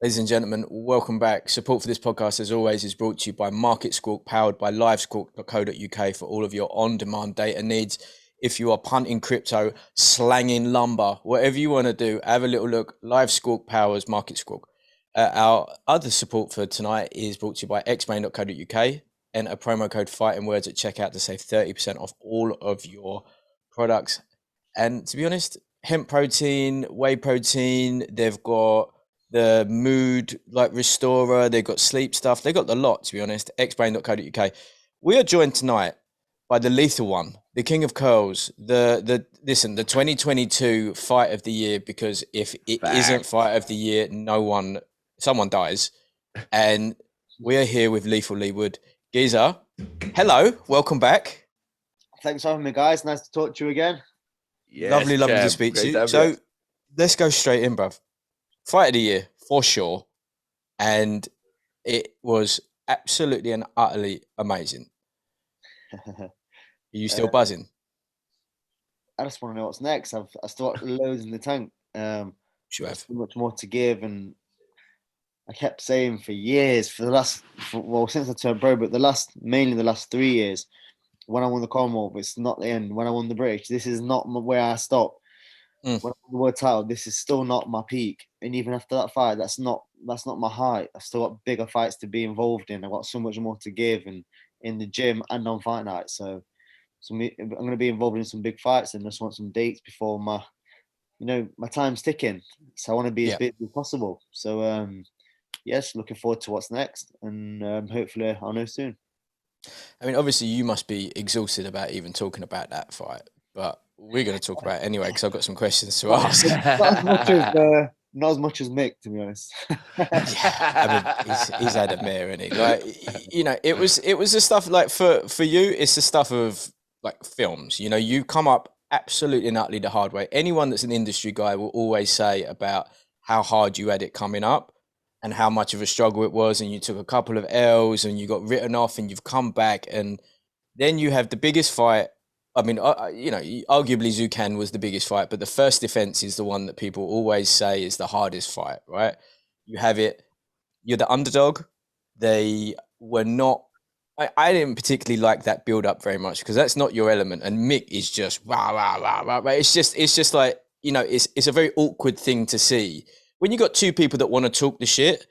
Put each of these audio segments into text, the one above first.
Ladies and gentlemen, welcome back. Support for this podcast, as always, is brought to you by Market Squawk, powered by livesquawk.co.uk for all of your on-demand data needs. If you are punting crypto, slanging lumber, whatever you want to do, have a little look. Live Squawk powers Market Squawk. Our other support for tonight is brought to you by xmain.co.uk. Enter promo code Fighting Words at checkout to save 30% off all of your products. And to be honest, hemp protein, whey protein, they've got the mood like restorer, they've got sleep stuff, they've got the lot, to be honest. xbrain.co.uk. We are joined tonight by the lethal one, the king of curls, the 2022 fight of the year, because if it isn't fight of the year, someone dies. And we are here with Lethal Leigh Wood. Geezer, hello, welcome back. Thanks for having me, guys. Nice to talk to you again. Yes, lovely to speak to you. So let's go straight in, bruv. Fight of the year, for sure. And it was absolutely and utterly amazing. Are you still buzzing? I just want to know what's next. I still got loads in the tank. Sure have. So much more to give. And I kept saying for years, since I turned pro, but mainly the last 3 years, when I won the Commonwealth, it's not the end. When I won the British, this is not where I stopped. When I won the world title, this is still not my peak. And even after that fight, that's not my height. I've still got bigger fights to be involved in. I've got so much more to give, and in the gym and on fight night. So I'm going to be involved in some big fights, and just want some dates before my time's ticking. So I want to be as big as possible. So yes, looking forward to what's next, and hopefully I'll know soon. I mean, obviously you must be exhausted about even talking about that fight, but we're going to talk about it anyway, because I've got some questions to ask. Not as much as Mick, to be honest. I mean, he's had a mare, isn't he? Like, it was the stuff like for you, it's the stuff of like films. You come up absolutely and utterly the hard way. Anyone that's an industry guy will always say about how hard you had it coming up and how much of a struggle it was, and you took a couple of L's and you got written off and you've come back, and then you have the biggest fight. I mean, arguably Zucan was the biggest fight, but the first defense is the one that people always say is the hardest fight, right? You have it, you're the underdog. They were not, I didn't particularly like that build up very much, because that's not your element. And Mick is just rah, rah, rah, rah, rah. It's just like, it's a very awkward thing to see. When you got two people that want to talk the shit,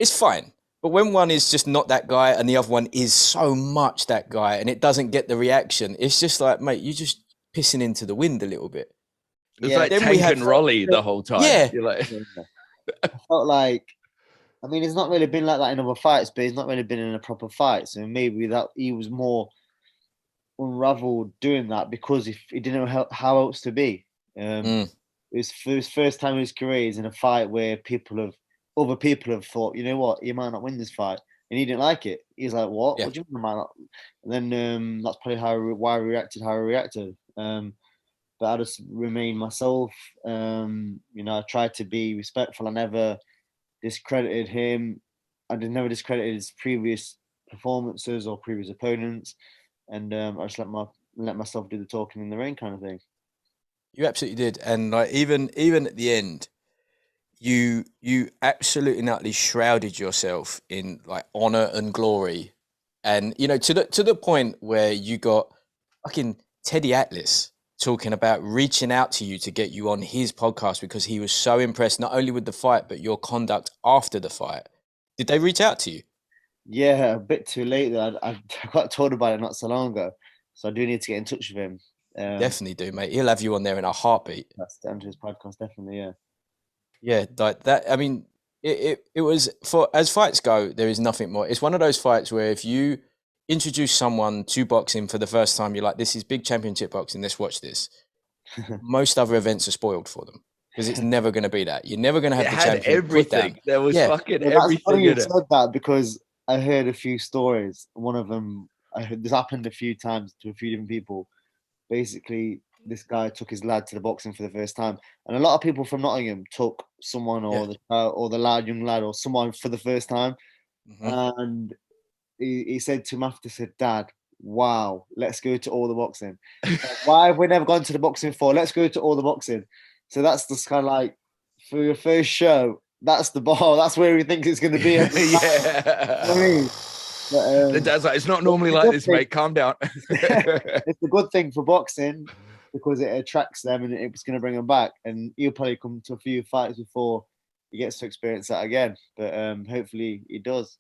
it's fine. But when one is just not that guy and the other one is so much that guy and it doesn't get the reaction, it's just like, mate, you're just pissing into the wind a little bit. It's like Tank and Rolly the whole time. Yeah. You're like... I felt like, I mean, it's not really been like that in other fights, but he's not really been in a proper fight. So maybe that he was more unraveled doing that because he didn't know how else to be. It was his first time in his career he's in a fight where other people have thought, you know what, he might not win this fight, and he didn't like it. He's like, what? Yeah. What do you mean, might not? And then that's probably why I reacted how I reacted. But I just remained myself. I tried to be respectful. I never discredited him. I never discredited his previous performances or previous opponents, and I just let myself do the talking in the ring, kind of thing. You absolutely did, and like even at the end, you absolutely and utterly shrouded yourself in like honor and glory, and to the point where you got fucking Teddy Atlas talking about reaching out to you to get you on his podcast because he was so impressed not only with the fight but your conduct after the fight. Did they reach out to you? Yeah, a bit too late though. I got told about it not so long ago, so I do need to get in touch with him. Definitely do, mate. He'll have you on there in a heartbeat. That's down to his podcast, definitely. Yeah, like that. I mean, it was, for as fights go, there is nothing more. It's one of those fights where if you introduce someone to boxing for the first time, you're like, this is big championship boxing, let's watch this. Most other events are spoiled for them because it's never going to be that. You're never going to have the champion. Everything. There was fucking everything in it. Said that because I heard a few stories. One of them, this happened a few times to a few different people. Basically, this guy took his lad to the boxing for the first time, and a lot of people from Nottingham took someone or the young lad or someone for the first time. And he said to him after, said, "Dad, wow, let's go to all the boxing. Why have we never gone to the boxing for? Let's go to all the boxing." So that's just kind of like, for your first show, that's the ball. That's where he thinks it's going to be. Yeah. I mean, but, the dad's like, it's not normally like this, mate. Calm down. It's a good thing for boxing because it attracts them and it's going to bring them back. And he'll probably come to a few fights before he gets to experience that again. But hopefully he does.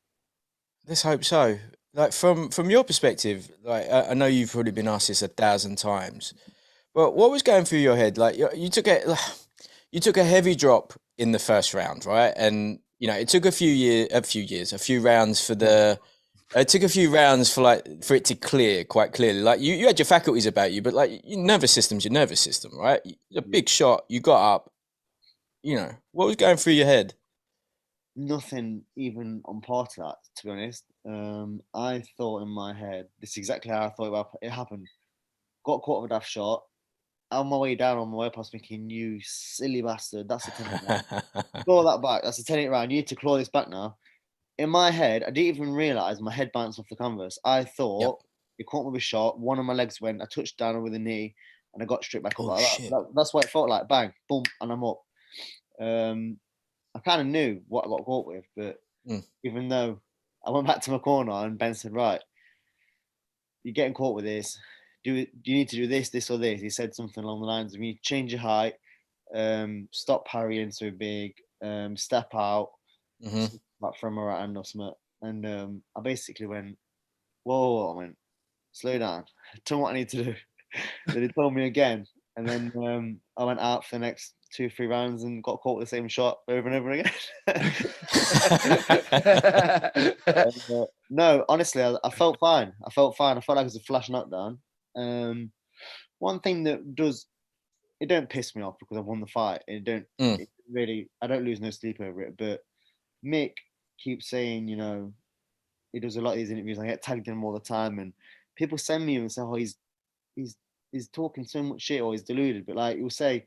Let's hope so. Like from your perspective, like I know you've probably been asked this 1,000 times, but what was going through your head? Like you took a heavy drop in the first round, right? And you know it took a few rounds for the. It took a few rounds for it to clear quite clearly. Like you had your faculties about you, but like your nervous system's your nervous system, right? A big shot, you got up. You know what was going through your head? Nothing even on par to that, to be honest. I thought in my head, this is exactly how I thought it happened. Got caught with a daft shot. On my way down, on my way up, I was thinking, you silly bastard, that's a 10-8 round. Claw that back, that's a 10-8 round. You need to claw this back now. In my head, I didn't even realise my head bounced off the canvas. I thought he caught me with a shot, one of my legs went, I touched down with a knee, and I got straight back up like that. That's what it felt like, bang, boom, and I'm up. I kind of knew what I got caught with, but even though I went back to my corner and Ben said, right, you're getting caught with this. Do you need to do this, or this? He said something along the lines of, you change your height, stop parrying so big, step out, like from a right hand or something. And I basically went, whoa, I went, slow down. Tell me what I need to do. Then he told me again. And then I went out for the next 2-3 rounds and got caught with the same shot over and over again. No, honestly, I felt fine. I felt like it was a flash knockdown. One thing that it don't piss me off because I've won the fight. I don't lose no sleep over it. But Mick keeps saying, you know, he does a lot of these interviews. I get tagged in him all the time, and people send me and say, "Oh, he's talking so much shit, or he's deluded." But like he'll say,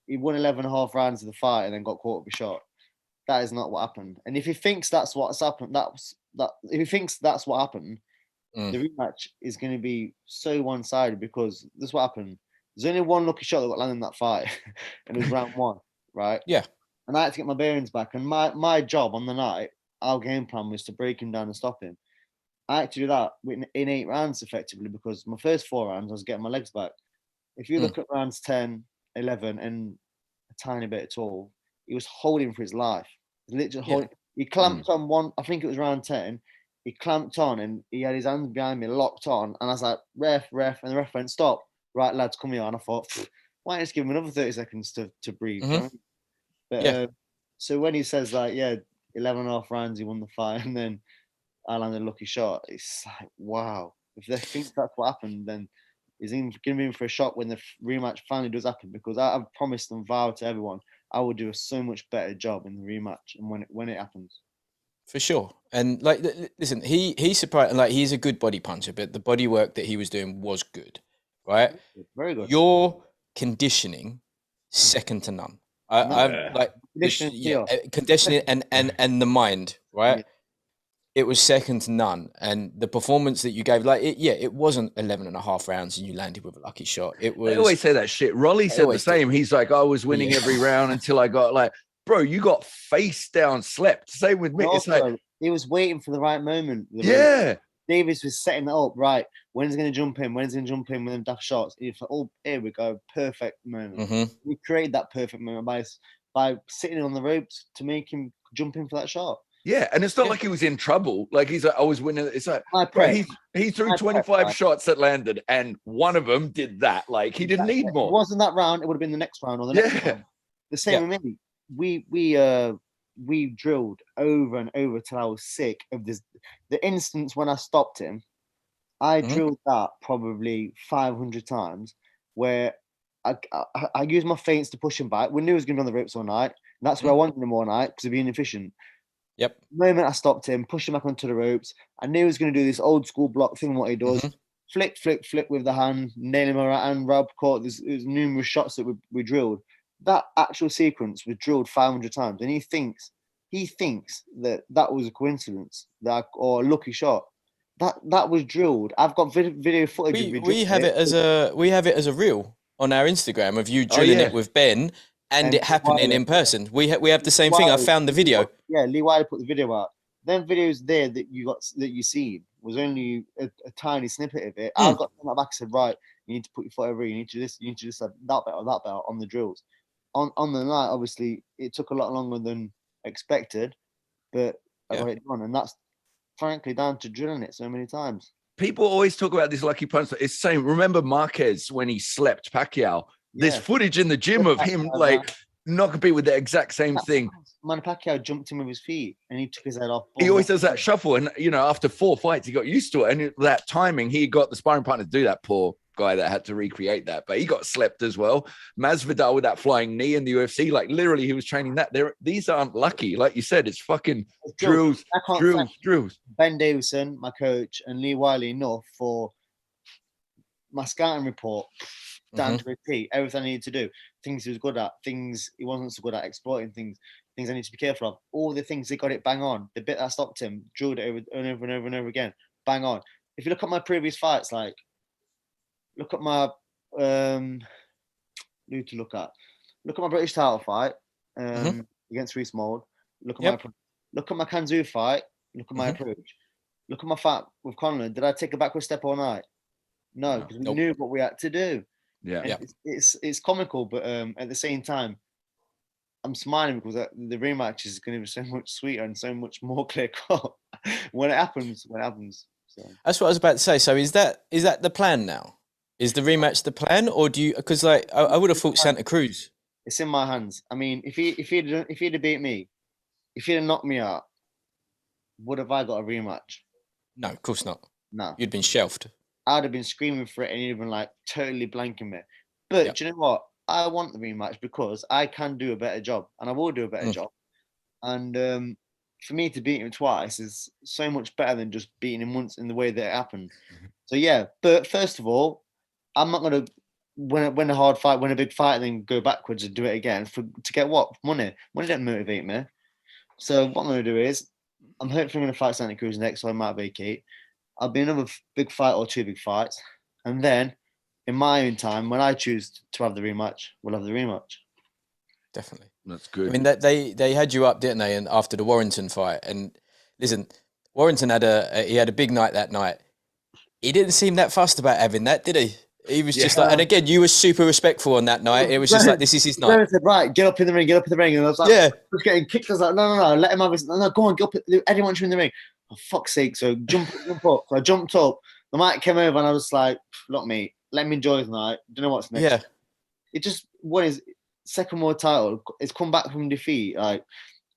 he won 11.5 rounds of the fight and then got caught with a shot. That is not what happened. And if he thinks that's what's happened, if he thinks that's what happened, the rematch is going to be so one-sided because this is what happened. There's only one lucky shot that got landed in that fight, and it was round 1, right? Yeah. And I had to get my bearings back. And my job on the night, our game plan was to break him down and stop him. I had to do that in 8 rounds effectively because my first 4 rounds I was getting my legs back. If you look at rounds 10, 11, and a tiny bit at all, he was holding for his life. Literally holding. He clamped on one. I think it was round 10. He clamped on and he had his hands behind me, locked on, and I was like, ref, and the ref went, stop. Right, lads, come here. And I thought, why don't you just give him another 30 seconds to breathe? You know? But so when he says like, 11.5 rounds, he won the fight, and then I landed a lucky shot. It's like, wow. If they think that's what happened, then he's going to be in for a shot when the rematch finally does happen. Because I've promised and vowed to everyone I will do a so much better job in the rematch and when it happens. For sure. And like, listen, he surprised. Like, he's a good body puncher, but the body work that he was doing was good, right? Very good. Your conditioning, second to none. I've like conditioning and the mind, right? Yeah. It was second to none. And the performance that you gave, like, it wasn't 11.5 rounds and you landed with a lucky shot. It was. They always say that shit. Rolly said the same. He's like, I was winning every round until I got like, bro, you got face down slept. Same with me. Also, it's like he was waiting for the right moment. Davis was setting that up. Right, when's he going to jump in? When's he going to jump in with them daft shots? He thought, oh, here we go, perfect moment. We created that perfect moment by sitting on the ropes to make him jump in for that shot. Yeah, and it's not like he was in trouble. Like he's like, I was winning. It's like, bro, he threw 25 shots that landed, and one of them did that. Like he didn't need more. It wasn't that round. It would have been the next round or the next round. The same with me. We drilled over and over till I was sick of this. The instance when I stopped him, I drilled that probably 500 times. Where I used my feints to push him back. We knew he was going to be on the ropes all night. And that's where I wanted him all night because he'd be inefficient. Yep. The moment I stopped him, pushed him back onto the ropes, I knew he was going to do this old school block thing. What he does, flick with the hand, nail him right hand, Rob caught. There's numerous shots that we drilled. That actual sequence was drilled 500 times, and he thinks that was a coincidence, or a lucky shot. That was drilled. I've got video footage. We have it as a reel on our Instagram of you drilling it with Ben. And it happening in person. We have the same thing. I found the video. Yeah, Lee Wiley put the video out. Them videos there that you seen was only a tiny snippet of it. I got back and said, right, you need to put your foot over. You need to do this. You need to do this, that bit or that bit on the drills. On the night, obviously, it took a lot longer than expected, but I got it done, and that's frankly down to drilling it so many times. People always talk about this lucky punch. It's the same. Remember Marquez when he slept Pacquiao? There's footage in the gym of him like knocking people with the exact same thing. Man, Pacquiao jumped him with his feet and he took his head off. He always does that shuffle, and after 4 fights, he got used to it. And that timing, he got the sparring partner to do that. Poor guy that had to recreate that, but he got slept as well. Masvidal with that flying knee in the UFC, like literally, he was training that. These aren't lucky, like you said. It's fucking drills. Ben Davison, my coach, and Lee Wiley enough for my scouting report down to a T. Everything I needed to do, things he was good at, things he wasn't so good at, exploiting things I need to be careful of. All the things they got it bang on. The bit that stopped him, drilled it over and over and over and over again, bang on. If you look at my previous fights, like look at my look at my British title fight against Reece Mould. Look at my Kanzu fight. Look at my approach. Look at my fight with Conlan. Did I take a backward step all night? No, because we knew what we had to do. Yeah. It's comical, but at the same time, I'm smiling because the rematch is going to be so much sweeter and so much more clear cut when it happens. So. That's what I was about to say. So is that the plan now? Is the rematch the plan, or do you? Because like I would have thought Santa Cruz. It's in my hands. I mean, if he'd have beat me, if he'd have knocked me out, would have I got a rematch? No, of course not. No, you'd been shelved. I'd have been screaming for it and he'd have been like totally blanking me. But do you know what? I want the rematch because I can do a better job and I will do a better job. And for me to beat him twice is so much better than just beating him once in the way that it happened. So yeah, but first of all, I'm not going to win a hard fight, win a big fight, and then go backwards and do it again to get what? Money. Money doesn't motivate me. So what I'm going to do is I'm hopefully going to fight Santa Cruz next, so I might vacate. I'll be another big fight or 2 big fights. And then in my own time, when I choose to have the rematch, we'll have the rematch. Definitely. That's good. I mean, they had you up, didn't they? And after the Warrington fight, and listen, Warrington had a big night that night. He didn't seem that fussed about having that, did he? He was just like, and again, you were super respectful on that night. It was just like, this is his night. Said, right, get up in the ring. And I was like, I was getting kicked. I was like, no, let him have his. No, go on, get up. Eddie wants you in the ring. For fuck's sake, so jump up. So I jumped up. The mic came over and I was like, look, mate, let me enjoy tonight. Don't know what's next. Yeah. It just won his second world title. It's come back from defeat. Like,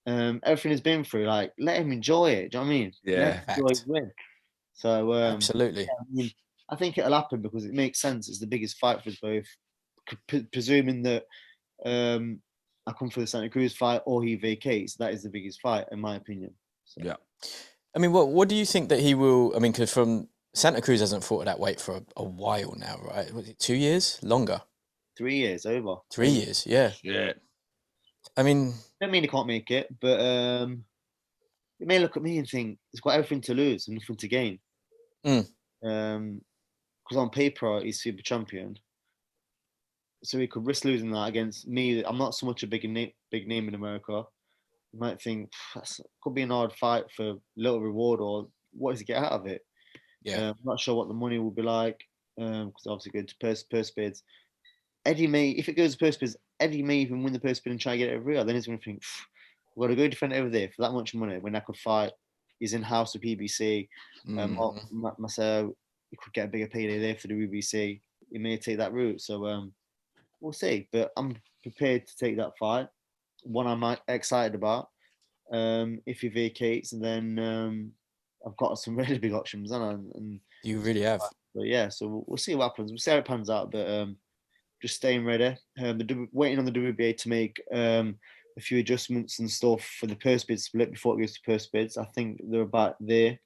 everything he's been through, like, let him enjoy it. Do you know what I mean? Yeah. Enjoy his win. So, absolutely. Yeah, I think it'll happen because it makes sense. It's the biggest fight for us both. Presuming that I come for the Santa Cruz fight or he vacates, that is the biggest fight, in my opinion. So. Yeah. I mean, what do you think that he will? I mean, because from Santa Cruz hasn't fought at that weight for a while now, right? Was it 2 years? Longer? 3 years over. 3 years, yeah. Yeah. I mean, don't mean he can't make it, but he may look at me and think he's got everything to lose and nothing to gain. Because on paper he's super champion, so he could risk losing that against me. I'm not so much a big name in America. You might think that could be an hard fight for little reward, or what does he get out of it? Yeah, I'm not sure what the money will be like because obviously going to purse bids. Eddie may, if it goes to purse bids, Eddie may even win the purse bid and try to get it over here. Then he's going to think, we've got to go defend it over there for that much money when I could fight. He's in house with PBC. Myself, he could get a bigger payday there for the WBC. He may take that route. So we'll see. But I'm prepared to take that fight. One I'm excited about. If he vacates, and then I've got some really big options, and you really have. But yeah, so we'll see what happens. We'll see how it pans out. But just staying ready. Waiting on the WBA to make a few adjustments and stuff for the purse bid split before it goes to purse bids. I think they're about there,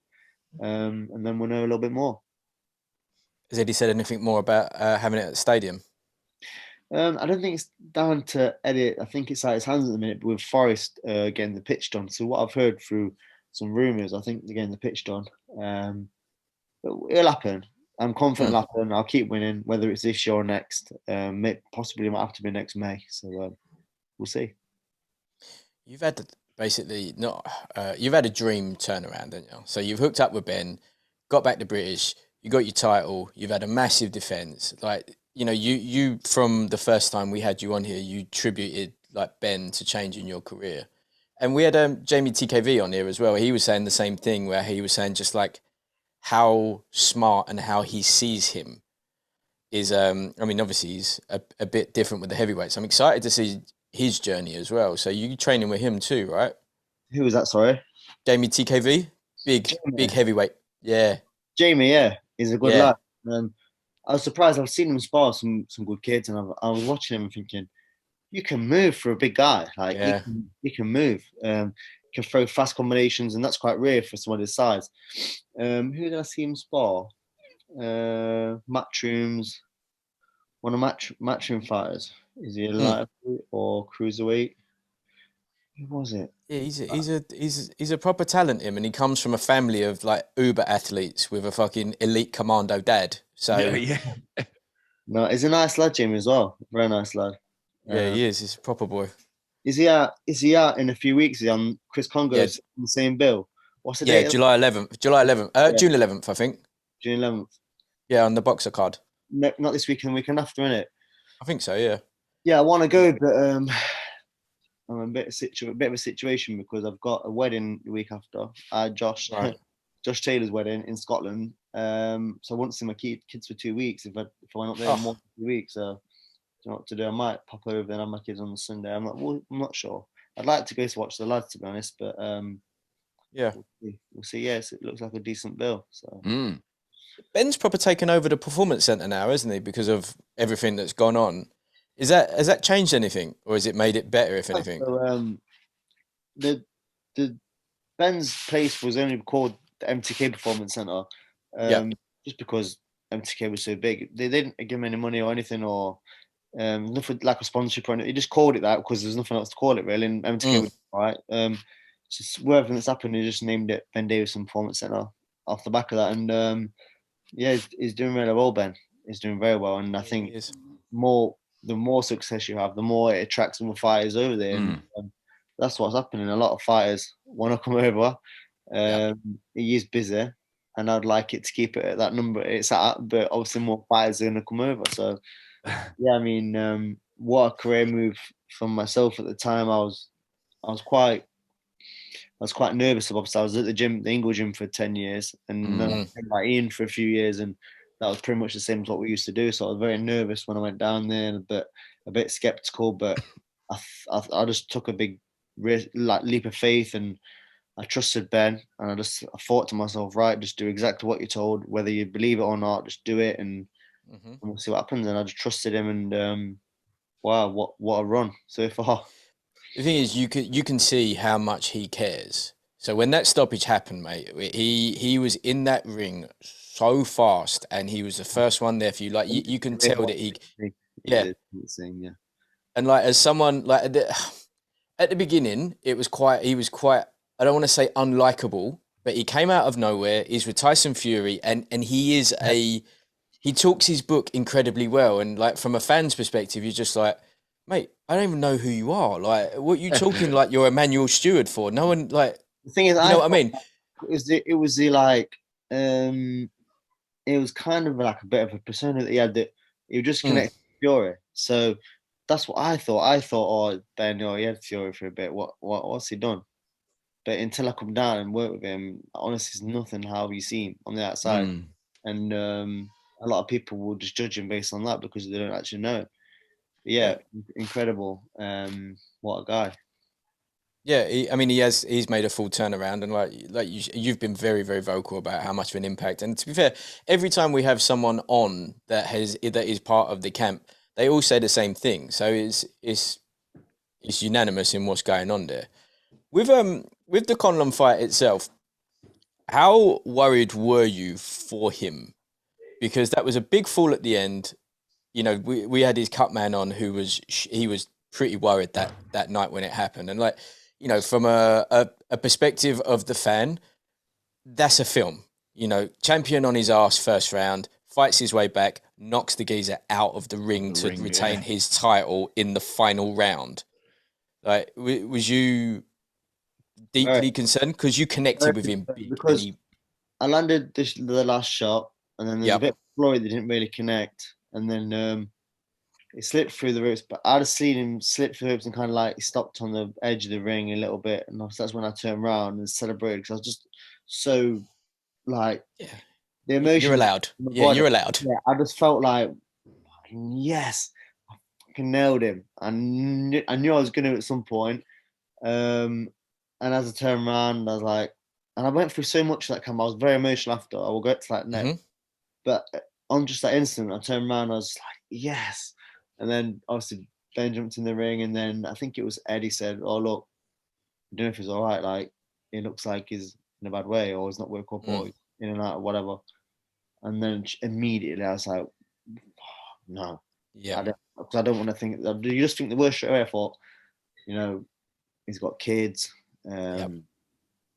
and then we'll know a little bit more. Has Eddie said anything more about having it at the stadium? I don't think it's down to Eddie. I think it's out his hands at the minute, but with Forrest getting the pitch done. So what I've heard through some rumours, I think they're getting the pitch done. But it'll happen. I'm confident it'll happen. I'll keep winning, whether it's this year or next. Possibly might have to be next May. So we'll see. You've had basically not. You've had a dream turnaround, haven't you? So you've hooked up with Ben, got back to British. You got your title. You've had a massive defense. Like you from the first time we had you on here, you tributed like Ben to changing your career, and we had Jamie TKV on here as well. He was saying the same thing, where he was saying just like how smart and how he sees him is. I mean, obviously he's a bit different with the heavyweights. I'm excited to see his journey as well. So you training with him too, right? Who was that? Sorry, Jamie TKV, big heavyweight. Yeah, Jamie. Yeah, he's a good yeah, lad. I was surprised. I've seen him spar some good kids, and I was watching him and thinking, you can move for a big guy. Like yeah. he can move. Can throw fast combinations, and that's quite rare for someone his size. Who did I see him spar? Matchrooms. One of Matchroom fighters. Is he a lightweight or cruiserweight? Who was it? Yeah, he's a proper talent, him, and he comes from a family of like uber athletes with a fucking elite commando dad. So yeah. No, he's a nice lad, Jim, as well. Very nice lad. Yeah, he is. He's a proper boy. Is he out? Is he out in a few weeks? Is he on Chris Congo's in the same bill? What's the date? Yeah, July 11th. June 11th, I think. June 11th. Yeah, on the boxer card. No, not this weekend. The weekend after, innit? I think so. Yeah. Yeah, I want to go, but I'm a bit of a situation because I've got a wedding the week after. Josh Taylor's wedding in Scotland. So I won't see my kids for 2 weeks if I went up there in 1 to 2 weeks. So I don't know what to do. I might pop over and have my kids on the Sunday. I'm not sure. I'd like to go to watch the lads, to be honest, but yeah, we'll see. Yes, it looks like a decent bill. So Ben's proper taken over the performance centre now, isn't he? Because of everything that's gone on. Has that changed anything, or has it made it better? If anything, so, the Ben's place was only called the MTK Performance Centre, just because MTK was so big. They didn't give him any money or anything, or nothing like a sponsorship or anything. He just called it that because there's nothing else to call it really. And MTK was all right. Just with everything that's happened, he just named it Ben Davison Performance Centre off the back of that. And he's doing really well. Ben is doing very well, and I think the more success you have, the more it attracts more fighters over there. And that's what's happening. A lot of fighters want to come over. He is busy, and I'd like it to keep it at that number it's at, but obviously more fighters are going to come over. So, yeah, I mean, what a career move from myself at the time. I was quite nervous. Obviously, I was at the Ingle gym for 10 years, and then I came by Ian for a few years, and that was pretty much the same as what we used to do. So I was very nervous when I went down there, and a bit skeptical. But I just took a big leap of faith, and I trusted Ben. And I thought to myself, right, just do exactly what you're told, whether you believe it or not. Just do it, and we'll see what happens. And I just trusted him, and wow, what a run so far. The thing is, you can see how much he cares. So when that stoppage happened, mate, he was in that ring so fast, and he was the first one there for you. Like you can tell that he. And like as someone like at the beginning, he was quite. I don't want to say unlikable, but he came out of nowhere. He's with Tyson Fury, and he is he talks his book incredibly well. And like from a fan's perspective, you're just like, mate, I don't even know who you are. Like, what you talking like you're Emmanuel Stewart for? No one like. The thing is, you know what I mean? It was kind of like a bit of a persona that he had, that he was just connected to Fury. So that's what I thought. I thought, oh, Ben, he had Fury for a bit. What's he done? But until I come down and work with him, honestly, it's nothing how you see him on the outside. And a lot of people will just judge him based on that because they don't actually know him. But yeah, incredible. What a guy. Yeah, he's made a full turnaround, and like you've been very, very vocal about how much of an impact. And to be fair, every time we have someone on that is part of the camp, they all say the same thing. So it's unanimous in what's going on there. With the Conlan fight itself, how worried were you for him? Because that was a big fall at the end. You know, we had his cut man on who was pretty worried that night when it happened, and like. You know, from a perspective of the fan, that's a film. You know, champion on his ass first round, fights his way back, knocks the geezer out of the ring to retain his title in the final round. Like, was you Right. deeply concerned because you connected with him big and Because he? I landed the last shot, and then there's a Yep. bit of Floyd that didn't really connect, and then it slipped through the ropes. But I'd have seen him slip through the ropes and kind of like he stopped on the edge of the ring a little bit, and that's when I turned around and celebrated because I was just so like Yeah. the You're emotion. allowed. Oh my Yeah, God, you're allowed. yeah, I just felt like yes, I fucking nailed him. I knew I was gonna at some point. Um, and as I turned around, I was like, and I went through so much that camp. I was very emotional after. I will get to that next. Hmm. But on just that instant, I turned around. I was like, yes. And then obviously Ben jumped in the ring, and then I think it was Eddie said, "Oh look, I don't know if he's all right. Like it looks like he's in a bad way, or he's not woke up, or Mm. he's in and out, or whatever." And then immediately I was like, no, Yeah. because I don't want to think. You just think the worst straight away. I thought, you know, he's got kids. Yep.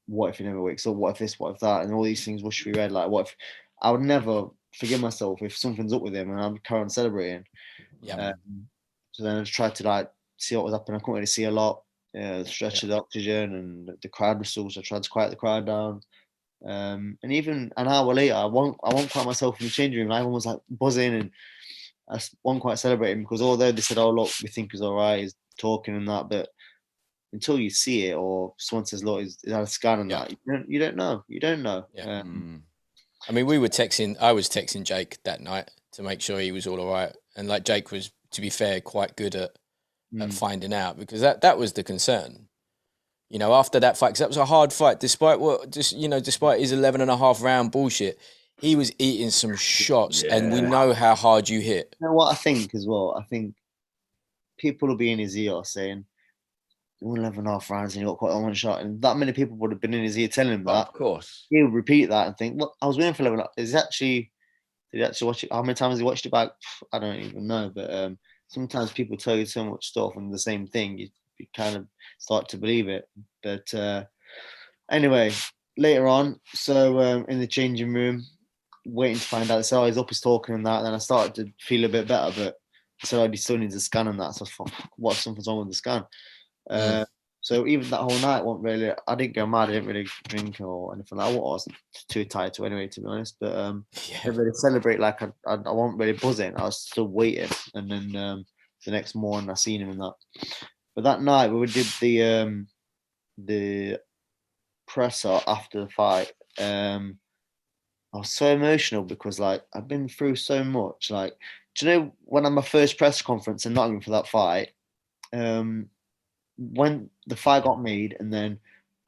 What if he never wakes up? What if this? What if that? And all these things wish we read. Like, what if I would never forgive myself if something's up with him and I'm currently celebrating. Yep. So then I just tried to like see what was happening. I couldn't really see a lot. Stretch of the oxygen and the crowd was still. So I tried to quiet the crowd down. And even an hour later, I won't quiet myself in the changing room. Everyone was like buzzing, and I won't quite celebrating because although they said, "Oh look, we think he's all right," he's talking and that, but until you see it or someone says, "Look, he's had a scan and Yeah. that," you don't know. You don't know. Yeah. I mean, we were texting. I was texting Jake that night to make sure he was all right, and like Jake was, to be fair, quite good at finding out because that was the concern. You know, after that fight, because that was a hard fight, despite despite his 11.5 round bullshit, he was eating some shots, and we know how hard you hit. You know what I think as well? I think people will be in his ear saying, "You won 11.5 rounds and you got quite a one shot," and that many people would have been in his ear telling him that. Of course. He'll repeat that and think, "Well, I was winning for 11." Is actually did he actually watch it? How many times he watched it back? I don't even know. But sometimes people tell you so much stuff and the same thing, you kind of start to believe it. But anyway, later on, so in the changing room, waiting to find out. So he's up, he's talking and that. And then I started to feel a bit better, but so he still needs a scan and that. So I thought, what if something's wrong with the scan? So even that whole night wasn't really. I didn't go mad. I didn't really drink or anything. I wasn't too tired to anyway, to be honest. But I didn't really celebrate like I wasn't really buzzing. I was still waiting, and then the next morning I seen him in that. But that night we did the presser after the fight. I was so emotional because like I've been through so much. Like, do you know when I'm my first press conference in Nottingham for that fight? When the fight got made, and then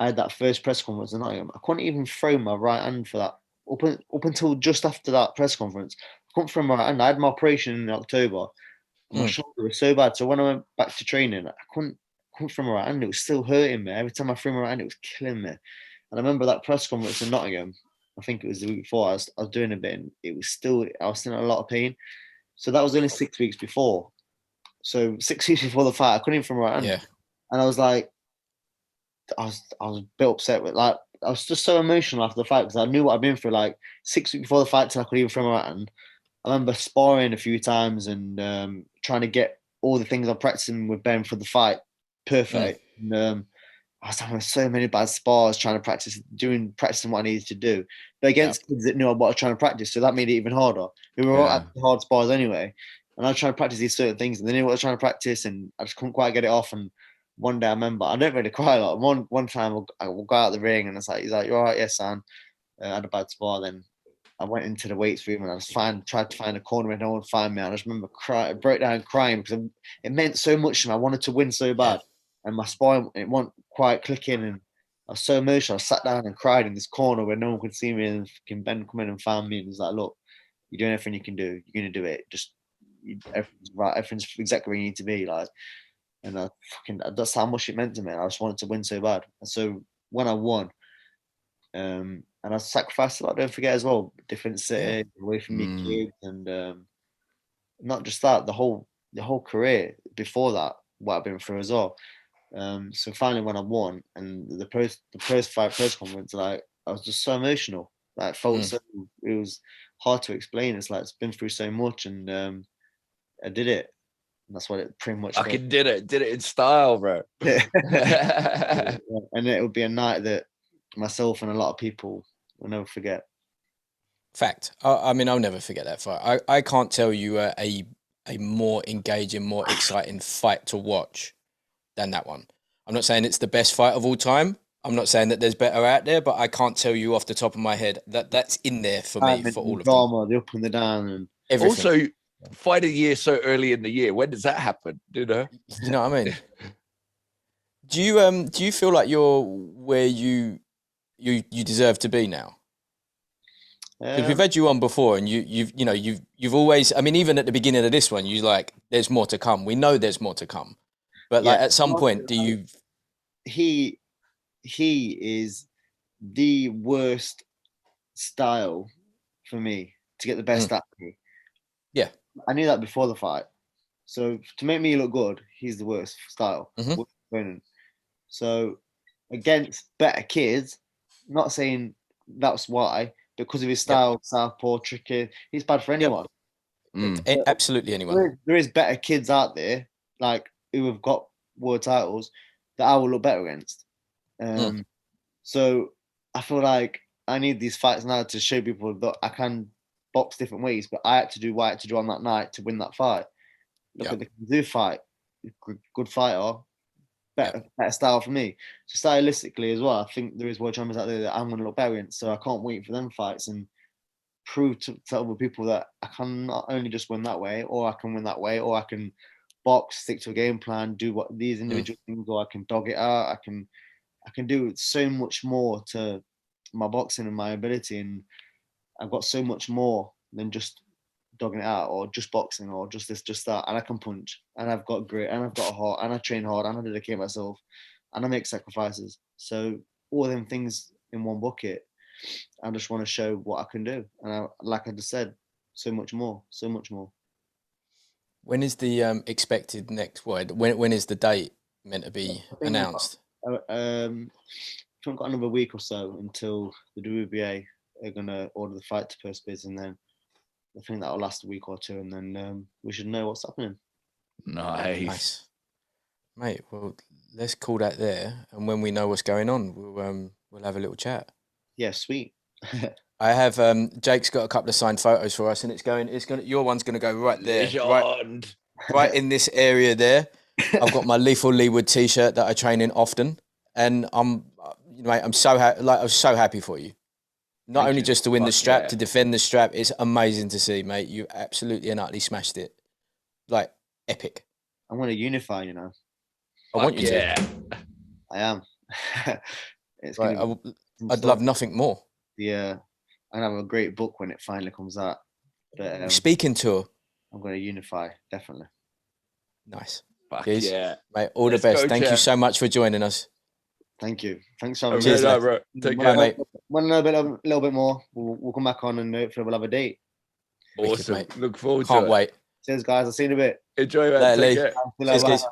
I had that first press conference in Nottingham, I couldn't even throw my right hand for that. Up until just after that press conference, I couldn't throw my right hand. I had my operation in October, and my shoulder was so bad. So when I went back to training, I couldn't throw my right hand. It was still hurting me. Every time I threw my right hand, it was killing me. And I remember that press conference in Nottingham. I think it was the week before. I was doing a bit, and I was still in a lot of pain. So that was only 6 weeks before. So 6 weeks before the fight, I couldn't even throw my right hand. Yeah. And I was like, I was a bit upset with like I was just so emotional after the fight because I knew what I'd been through. Like 6 weeks before the fight, till I could even throw my right hand. I remember sparring a few times and trying to get all the things I'm practicing with Ben for the fight perfect. And, I was having so many bad spars trying to practicing what I needed to do, but against kids that knew what I was trying to practice, so that made it even harder. We were all actually hard spars anyway, and I was trying to practice these certain things, and they knew what I was trying to practice, and I just couldn't quite get it off. And one day I remember I don't really cry a lot. One time I will go out the ring, and he's like, "You all right? Yes, son." I had a bad spar. Then I went into the weights room and tried to find a corner where no one would find me. I just remember I broke down crying because it meant so much to me. I wanted to win so bad, and my spine it wasn't quite clicking, and I was so emotional. I sat down and cried in this corner where no one could see me, and fucking Ben come in and found me and he's like, "Look, you're doing everything you can do. You're gonna do it. Just everything's right. Everything's exactly where you need to be." Like, and that's how much it meant to me. I just wanted to win so bad, and so when I won. And I sacrificed a lot. Don't forget as well, different city, away from your kids, and not just that, the whole career before that, what I've been through as well. So finally, when I won, and the post fight press conference, like I was just so emotional. Like felt so. It was hard to explain. It's like it's been through so much, and I did it. And that's what it pretty much Fucking did it in style, bro. and it would be a night that myself and a lot of people will never forget. Fact. I mean, I'll never forget that fight. I can't tell you a more engaging, more exciting fight to watch than that one. I'm not saying it's the best fight of all time. I'm not saying that there's better out there, but I can't tell you off the top of my head that that's in there for me, for all of them. Drama, the up and the down, and everything. Also, fight of the year so early in the year. When does that happen? You know what I mean? Do you feel like you're where you deserve to be now? Because we've had you on before, and you've always, I mean, even at the beginning of this one, you like, there's more to come. We know there's more to come, but like at some point, do you? He is the worst style for me to get the best out of me. Yeah, I knew that before the fight. So to make me look good, he's the worst style. So against better kids, not saying that's why. Because of his style, southpaw, tricky, he's bad for anyone. Absolutely anyone. There is better kids out there, like who have got world titles, that I will look better against. So I feel like I need these fights now to show people that I can box different ways, but I had to do what I had to do on that night to win that fight. Look at the Coof fight, good fighter, better style for me. So stylistically as well, I think there is world champions out there that I'm going to look better against. So I can't wait for them fights and prove to other people that I can not only just win that way, or I can win that way, or I can box, stick to a game plan, do what these individual things, or I can dog it out. I can do so much more to my boxing and my ability, and I've got so much more than just dogging it out or just boxing or just this, just that. And I can punch, and I've got grit, and I've got a heart, and I train hard, and I dedicate myself, and I make sacrifices. So all of them things in one bucket, I just want to show what I can do. And like I just said, so much more. When is the expected next word? When is the date meant to be announced? I've got another week or so until the WBA are going to order the fight to post bids, and then I think that'll last a week or two, and then we should know what's happening. Nice. Mate, well, let's call that there, and when we know what's going on, we'll have a little chat. Yeah, sweet. I have Jake's got a couple of signed photos for us, and your one's gonna go right there, right in this area there. I've got my LEIGHTHAL Leigh Wood t-shirt that I train in often, and I'm so happy for you. Not only just to win the strap, to defend the strap. It's amazing to see, mate. You absolutely and utterly smashed it. Like, epic. I want to unify, you know. I want you to. I am. I'd love nothing more. Yeah. I'm going to have a great book when it finally comes out. But, speaking tour. I'm going to unify, definitely. Nice. Yeah. Mate, all the best. Thank you so much for joining us. Thank you. Thanks so much. Cheers, bro. Take care, mate. Want to know a little bit more? We'll come back on and hopefully we'll have a date. Awesome. Wicked, Look forward to it. Can't it. wait. Cheers, guys. I'll see you in a bit. Enjoy, man. Take care. Cheers, guys.